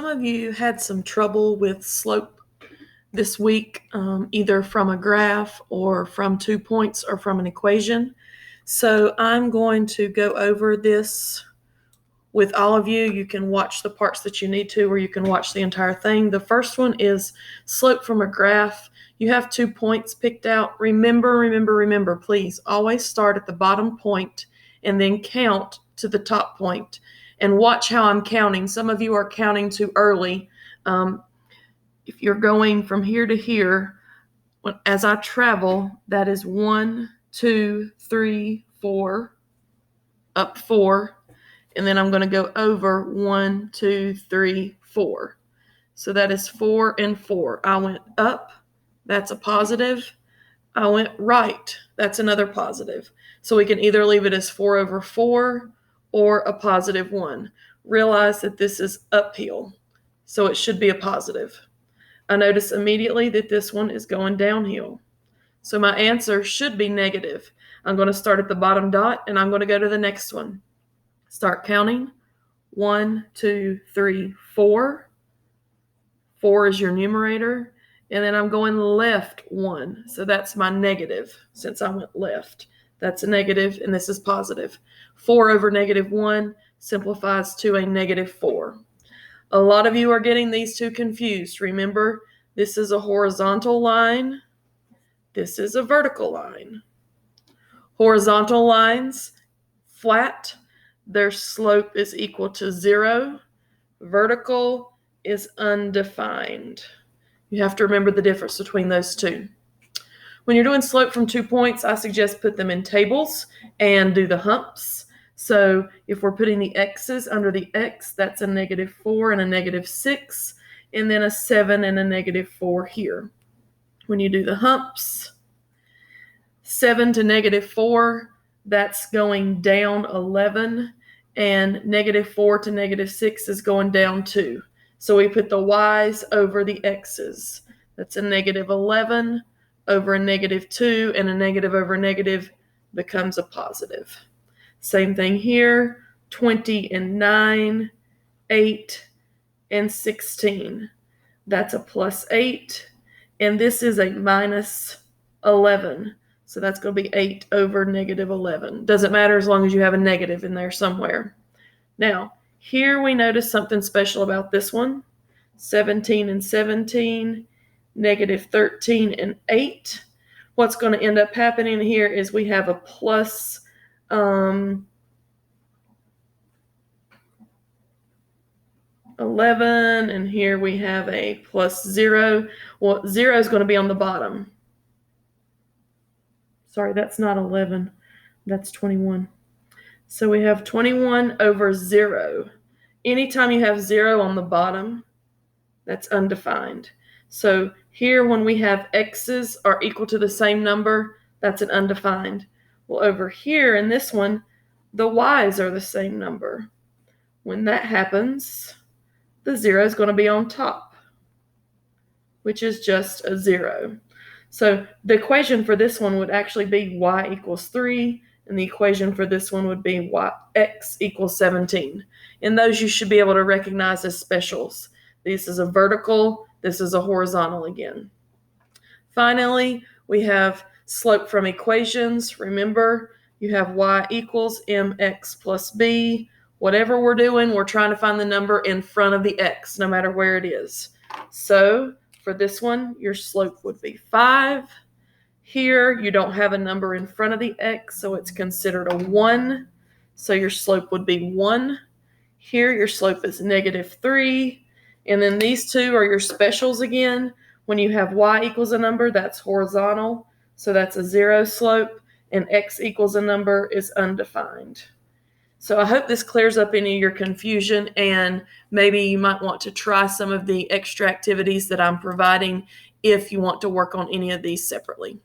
Some of you had some trouble with slope this week, either from a graph or from 2 points or from an equation. So I'm going to go over this with all of you. You can watch the parts that you need to, or you can watch the entire thing. The first one is slope from a graph. You have 2 points picked out. Remember, please always start at the bottom point and then count to the top point. And watch how I'm counting. Some of you are counting too early. If you're going from here to here, as I travel, that is 1, 2, 3, 4, up 4, and then I'm going to go over 1, 2, 3, 4. So that is 4 and 4. I went up, that's a positive. I went right, that's another positive. So we can either leave it as 4 over 4 or a positive 1. Realize that this is uphill, so it should be a positive. I notice immediately that this one is going downhill. So my answer should be negative. I'm going to start at the bottom dot and I'm going to go to the next one. Start counting. 1, 2, 3, 4. 4 is your numerator. And then I'm going left 1. So that's my negative since I went left. That's a negative and this is positive. 4 over negative 1 simplifies to a negative 4. A lot of you are getting these two confused. Remember, this is a horizontal line. This is a vertical line. Horizontal lines, flat, their slope is equal to 0. Vertical is undefined. You have to remember the difference between those two. When you're doing slope from 2 points, I suggest put them in tables and do the humps. So if we're putting the x's under the x, that's a negative 4 and a negative 6, and then a 7 and a negative 4 here. When you do the humps, 7 to negative 4, that's going down 11, and negative 4 to negative 6 is going down 2. So we put the y's over the x's. That's a negative 11 over a negative 2, and a negative over a negative becomes a positive. Same thing here, 20 and 9, 8 and 16. That's a plus 8, and this is a minus 11. So that's going to be 8 over negative 11. Doesn't matter as long as you have a negative in there somewhere. Now, here we notice something special about this one. 17 and 17, negative 13 and 8. What's going to end up happening here is we have a plus 11, and here we have a plus 0. Well, 0 is going to be on the bottom. Sorry, that's not 11. That's 21. So we have 21 over 0. Anytime you have 0 on the bottom, that's undefined. So here when we have x's are equal to the same number, that's an undefined. Well, over here in this one, the y's are the same number. When that happens, the 0 is going to be on top, which is just a 0. So the equation for this one would actually be y equals 3, and the equation for this one would be x equals 17. And those you should be able to recognize as specials. This is a vertical, this is a horizontal again. Finally, we have slope from equations. Remember, you have y equals mx plus b. Whatever we're doing, we're trying to find the number in front of the x, no matter where it is. So for this one, your slope would be 5. Here, you don't have a number in front of the x, so it's considered a 1. So your slope would be 1. Here, your slope is negative 3. And then these two are your specials again. When you have y equals a number, that's horizontal. So that's a 0 slope. And x equals a number is undefined. So I hope this clears up any of your confusion, and maybe you might want to try some of the extra activities that I'm providing if you want to work on any of these separately.